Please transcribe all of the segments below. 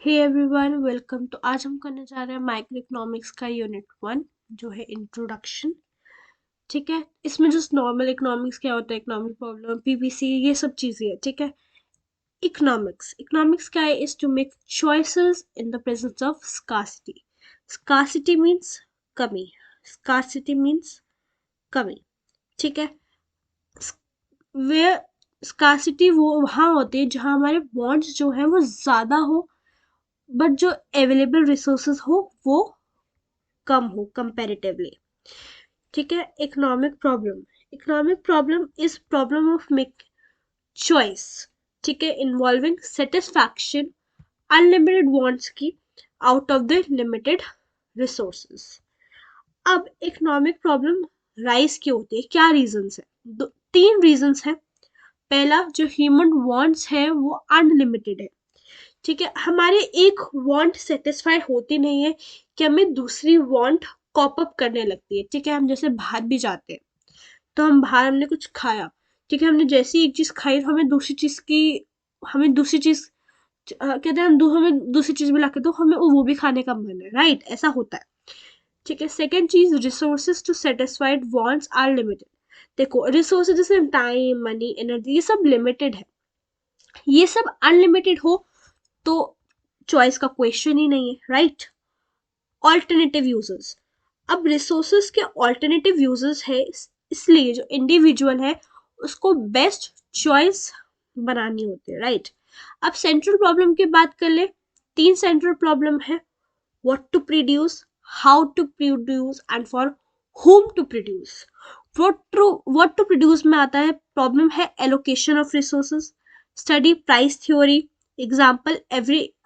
Hey everyone, welcome. तो आज हम करने जा रहे हैं माइक्रो इकोनॉमिक्स का यूनिट 1 जो है इंट्रोडक्शन। ठीक है, इसमें जस्ट नॉर्मल इकोनॉमिक्स क्या होता है, इकोनॉमिक प्रॉब्लम, पीपीसी, ये सब चीज़ें हैं। ठीक है, इकोनॉमिक्स इकोनॉमिक्स क्या है? Is to make choices in the presence of scarcity. Scarcity means कमी। स्कार्सिटी मीन्स कमी। ठीक है, वे स्कार्सिटी वो वहाँ होती है जहाँ हमारे बॉन्ड्स जो है वो ज़्यादा हो, बट जो अवेलेबल रिसोर्सेज हो वो कम हो कंपैरेटिवली। ठीक है, economic problem is problem of make choice. ठीक है, इन्वॉल्विंग सेटिस्फैक्शन अनलिमिटेड वांट्स की out of the limited resources. अब इकोनॉमिक प्रॉब्लम राइज क्यों होती है, क्या रीजंस है? तीन रीजंस है। पहला, जो ह्यूमन वांट्स है वो अनलिमिटेड है। ठीक है, हमारे एक वांट सेटिस्फाई होती नहीं है कि हमें दूसरी वांट कॉप अप करने लगती है। ठीक है, हम जैसे बाहर भी जाते हैं तो हम बाहर हमने कुछ खाया। ठीक है, हमने जैसे ही एक चीज खाई तो हमें दूसरी चीज कहते हैं, हमें दूसरी चीज मिला के तो हमें वो भी खाने का मन है। राइट, ऐसा होता है। ठीक है, सेकेंड चीज, resources to satisfied wants are limited. देखो, रिसोर्सेज जैसे टाइम, मनी, एनर्जी, ये सब लिमिटेड है। ये सब अनलिमिटेड हो तो चॉइस का क्वेश्चन ही नहीं है। राइट। ऑल्टरनेटिव यूजर्स, अब रिसोर्सेज के ऑल्टरनेटिव यूजर्स है, इसलिए जो इंडिविजुअल है उसको बेस्ट चॉइस बनानी होती है। राइट। अब सेंट्रल प्रॉब्लम की बात कर ले। तीन सेंट्रल प्रॉब्लम है: what to produce, how to produce and for whom to produce. What to produce में आता है प्रॉब्लम है allocation of resources, study price theory. Example,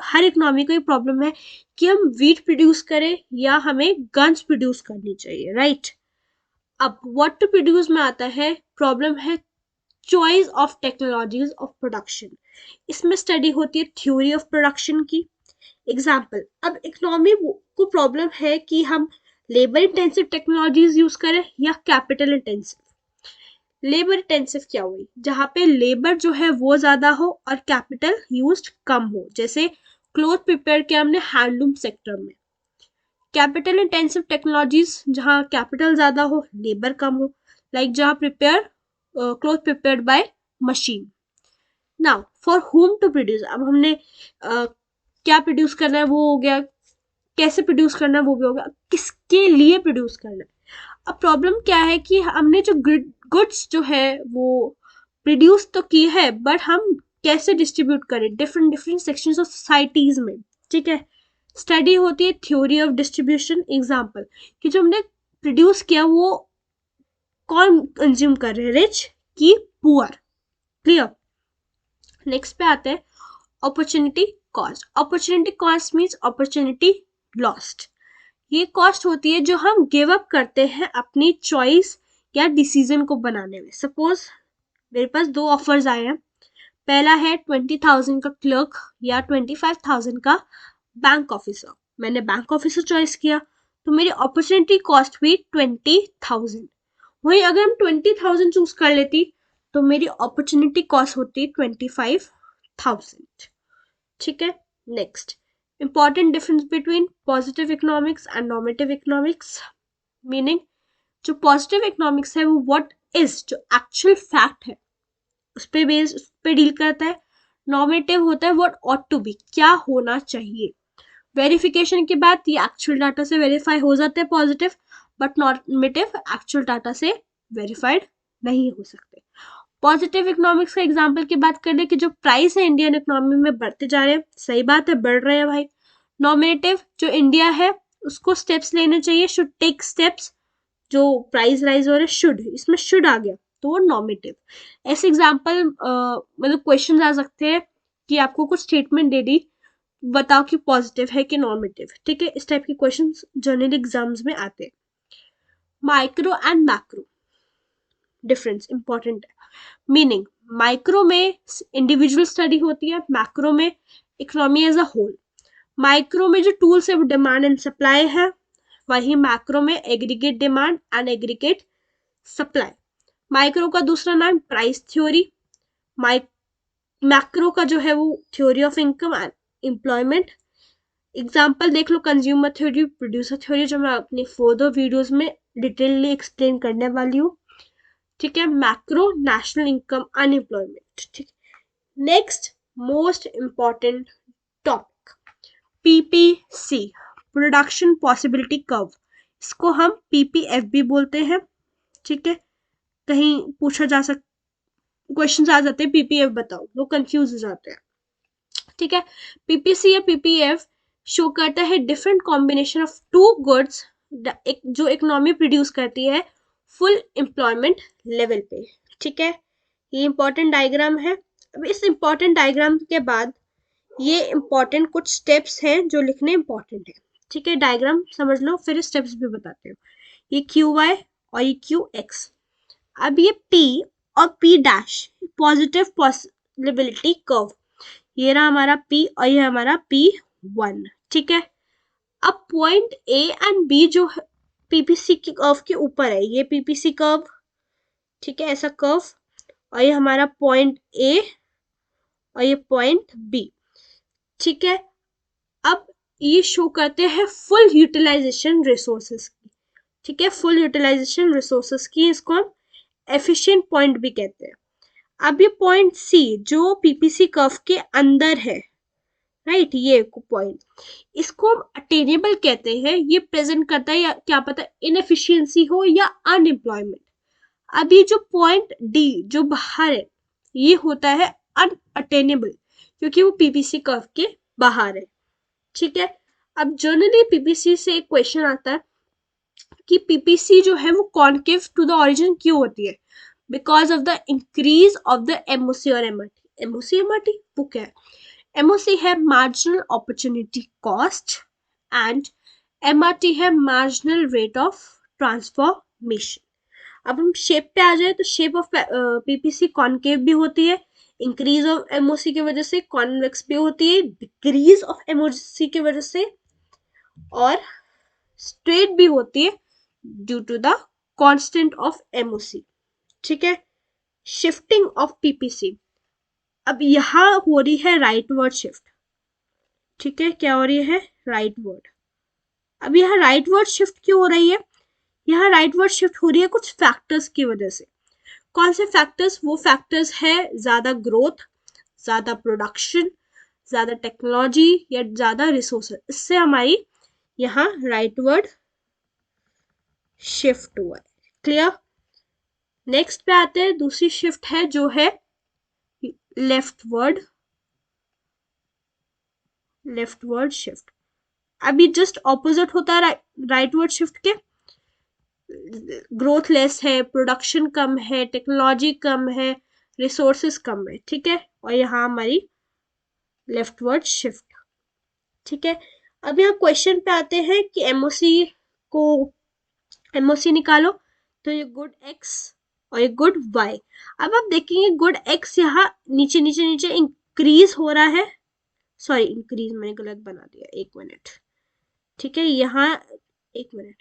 हर इकोनॉमी को ये प्रॉब्लम है कि हम वीट प्रोड्यूस करें या हमें गन्स प्रोड्यूस करनी चाहिए। राइट। अब व्हाट टू प्रोड्यूस में आता है प्रॉब्लम है choice of technologies of production. इसमें स्टडी होती है थ्योरी ऑफ प्रोडक्शन की। एग्जाम्पल, अब इकोनॉमी को प्रॉब्लम है कि हम लेबर इंटेंसिव टेक्नोलॉजीज यूज करें या कैपिटल इंटेंसिव। लेबर इंटेंसिव क्या हुई? जहाँ पे लेबर जो है वो ज्यादा हो और कैपिटल यूज्ड कम हो, जैसे क्लोथ प्रिपेयर किया हमने हैंडलूम सेक्टर में। कैपिटल इंटेंसिव टेक्नोलॉजीज जहाँ कैपिटल ज्यादा हो, लेबर कम हो, लाइक जहाँ cloth prepared by machine. Now for whom to produce, अब हमने क्या प्रोड्यूस करना है वो हो गया, कैसे प्रोड्यूस करना है वो भी हो गया, किसके लिए प्रोड्यूस करना है। अब प्रॉब्लम क्या है कि हमने जो गुड्स जो है वो प्रोड्यूस तो की है, बट हम कैसे डिस्ट्रीब्यूट करें different different sections of societies में। ठीक है, स्टडी होती है थ्योरी ऑफ डिस्ट्रीब्यूशन। एग्जाम्पल, कि जो हमने प्रोड्यूस किया वो कौन कंज्यूम कर रहे हैं, रिच की पुअर। क्लियर। नेक्स्ट पे आते हैं opportunity cost. Opportunity cost means opportunity lost. ये कॉस्ट होती है जो हम गिव अप करते हैं अपनी चॉइस या डिसीजन को बनाने में। सपोज मेरे पास दो ऑफर्स आए हैं। पहला है 20,000 का क्लर्क या 25,000 का बैंक ऑफिसर। मैंने बैंक ऑफिसर चॉइस किया तो मेरी अपॉर्चुनिटी कॉस्ट हुई 20,000। वही अगर हम 20,000 चूज कर लेती तो मेरी अपॉर्चुनिटी कॉस्ट होती 25,000। ठीक है। Next, important difference between positive economics and normative economics. Meaning, जो पॉजिटिव इकोनॉमिक्स है वो व्हाट इज, जो एक्चुअल फैक्ट है उस पे डील करता है। नॉर्मेटिव होता है व्हाट ऑट टू बी, क्या होना चाहिए। वेरिफिकेशन के बाद ये एक्चुअल डाटा से वेरीफाई हो जाते हैं positive, but normative actual data से वेरीफाइड नहीं हो सकते। पॉजिटिव इकोनॉमिक्स का एग्जांपल की बात करें कि जो प्राइस है इंडियन इकोनॉमी में बढ़ते जा रहे हैं, सही बात है, बढ़ रहे हैं भाई। नॉमिनेटिव, जो इंडिया है उसको स्टेप्स लेने चाहिए, शुड टेक स्टेप्स। जो प्राइस राइज हो रहे, शुड, इसमें शुड आ गया तो वो नॉमिनेटिव। ऐसे एग्जांपल मतलब क्वेश्चन आ सकते हैं कि आपको कुछ स्टेटमेंट दे दी, बताओ कि पॉजिटिव है कि नॉमिनेटिव। ठीक है, इस टाइप के क्वेश्चन जनरल एग्जाम्स में आते हैं। Micro and macro difference important है। मीनिंग, माइक्रो में इंडिविजुअल स्टडी होती है, मैक्रो में economy as a whole. Micro में जो टूल्स है वो डिमांड एंड सप्लाई है, वही मैक्रो में aggregate demand and aggregate supply. Micro का दूसरा नाम प्राइस थ्योरी। मैक्रो का जो है वो theory of income and employment. Example देख लो, कंज्यूमर थ्योरी, प्रोड्यूसर थ्योरी, जो मैं अपनी फर्दर वीडियोस में डिटेलली एक्सप्लेन करने वाली हूँ। ठीक है, मैक्रो नेशनल इनकम अनएम्प्लॉयमेंट। ठीक, next most important topic, PPC, production possibility curve. इसको हम पीपीएफ भी बोलते हैं। ठीक है, कहीं पूछा जा सकता, क्वेश्चन आ जाते हैं पीपीएफ बताओ, लोग कंफ्यूज हो जाते हैं। ठीक है, पीपीसी या पीपीएफ शो करता है different combination of two goods जो इकोनॉमी प्रोड्यूस करती है फुल एम्प्लॉयमेंट लेवल पे। ठीक है, ये इंपॉर्टेंट डायग्राम है। अब इस इंपॉर्टेंट डायग्राम के बाद ये इंपॉर्टेंट कुछ स्टेप्स हैं जो लिखने इंपॉर्टेंट है। ठीक है, डायग्राम समझ लो, फिर स्टेप्स भी बताते हो। ये क्यू वाई और ये क्यू एक्स। अब ये पी और P dash, positive possibility curve, ये रहा हमारा पी और ये हमारा P1। ठीक है, अब पॉइंट ए एंड बी जो पीपीसी की कर्व के ऊपर है, ये पीपीसी कर्व। ठीक है, ऐसा कर्व, और ये हमारा पॉइंट ए और ये पॉइंट बी। ठीक है, अब ये शो करते हैं फुल यूटिलाइजेशन रिसोर्सेस की। ठीक है, फुल यूटिलाइजेशन रिसोर्सेस की, इसको हम एफिशिएंट पॉइंट भी कहते हैं। अब ये पॉइंट सी जो पीपीसी कर्व के अंदर है, राइट, ये पॉइंट, इसको हम अटेनेबल कहते हैं। ये प्रेजेंट करता है या क्या पता इनएफिशिएंसी हो या अनएम्प्लॉयमेंट। अब ये जो पॉइंट डी जो बाहर है, ये होता है अनअटेनेबल, क्योंकि वो पीपीसी कर्व के बाहर है। ठीक है, अब जनरली पीपीसी से एक क्वेश्चन आता है कि पीपीसी जो है वो कॉन्केव टू द ओरिजिन क्यों होती है? Because of the increase of the MOC और एमआरटी। एमओसी एमआरटी वो क्या है? एमओसी है marginal opportunity cost and MRT है मार्जिनल रेट ऑफ ट्रांसफॉर्मेशन। अब हम शेप पे आ जाए तो शेप ऑफ पीपीसी कॉन्केव भी होती है, इंक्रीज ऑफ एमओसी की वजह से, कॉन्वेक्स भी होती है डिक्रीज ऑफ एमओसी की वजह से, और स्ट्रेट भी होती है due to the constant of MOC. ठीक है, शिफ्टिंग ऑफ पीपीसी, अब यहां हो रही है राइट वर्ड शिफ्ट। ठीक है, क्या हो रही है? Right word. अब यहाँ राइट वर्ड शिफ्ट क्यों हो रही है? यहाँ राइट वर्ड शिफ्ट हो रही है कुछ फैक्टर्स की वजह से। कौन से फैक्टर्स? वो फैक्टर्स है ज्यादा ग्रोथ, ज्यादा प्रोडक्शन, ज्यादा टेक्नोलॉजी या ज्यादा रिसोर्सेज, इससे हमारी यहाँ राइट वर्ड शिफ्ट हुआ है। क्लियर? नेक्स्ट पे आते हैं, दूसरी शिफ्ट है जो है लेफ्ट वर्ड शिफ्ट। अभी जस्ट ऑपोजिट होता है राइट वर्ड शिफ्ट के। ग्रोथ लेस है, प्रोडक्शन कम है, टेक्नोलॉजी कम है, रिसोर्सेस कम है। ठीक है, और यहाँ हमारी लेफ्ट वर्ड शिफ्ट। ठीक है, अब यहाँ क्वेश्चन पे आते हैं कि एमओसी निकालो, तो ये गुड एक्स और ये गुड वाई। अब आप देखेंगे गुड एक्स यहाँ नीचे नीचे नीचे इंक्रीज हो रहा है, सॉरी इंक्रीज मैंने गलत बना दिया, एक मिनट। ठीक है, यहाँ एक मिनट,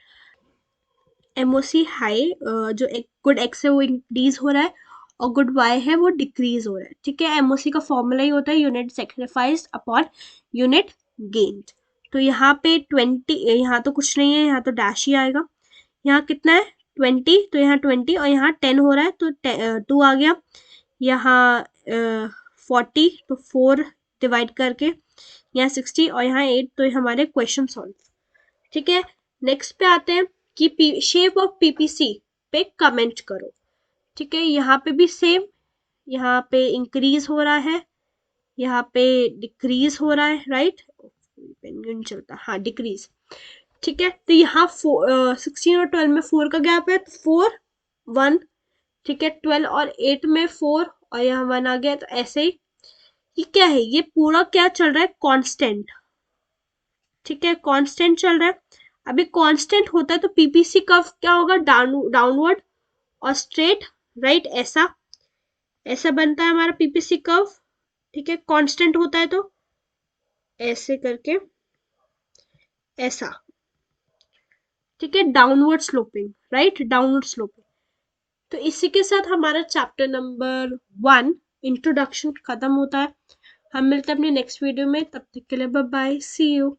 एमओसी हाई जो एक गुड एक्स है वो इंक्रीज हो रहा है और गुड वाई है वो डिक्रीज हो रहा है। ठीक है, एमओसी का फॉर्मूला ही होता है unit sacrifice upon unit gained. तो यहाँ पे 20, यहाँ तो कुछ नहीं है, यहाँ तो डैश ही आएगा। यहाँ कितना है? 20, तो यहाँ 20 और यहाँ 10 हो रहा है तो 2 आ गया। यहाँ 40 तो 4 डिवाइड करके, यहाँ 60 और यहाँ 8, तो हमारे क्वेश्चन सॉल्व। ठीक है, नेक्स्ट पे आते हैं कि शेप ऑफ पीपीसी पे कमेंट करो। ठीक है, यहाँ पे भी सेम, यहाँ पे इंक्रीज हो रहा है, यहाँ पे डिक्रीज हो रहा है, राइट? पेन चलता, हाँ डिक्रीज। ठीक है, तो यहाँ 16 और 12 में 4 का गैप है, तो 4 1। ठीक है, 12 और 8 में 4 और यहाँ 1 आ गया, तो ऐसे ही। ये क्या है? ये पूरा क्या चल रहा है? कांस्टेंट। ठीक है, कांस्टेंट चल रहा है। अभी कांस्टेंट होता है तो पीपीसी कर्व क्या होगा? डाउनवर्ड और स्ट्रेट, राइट? ऐसा बनता है हमारा पीपीसी कर्व। ठीक है, कांस्टेंट होता है तो ऐसे करके ऐसा। ठीक है, downward sloping, right? Downward sloping. तो इसी के साथ हमारा चैप्टर नंबर 1 इंट्रोडक्शन खत्म होता है। हम मिलते हैं अपने नेक्स्ट वीडियो में, तब तक के लिए बाय बाय, सी यू।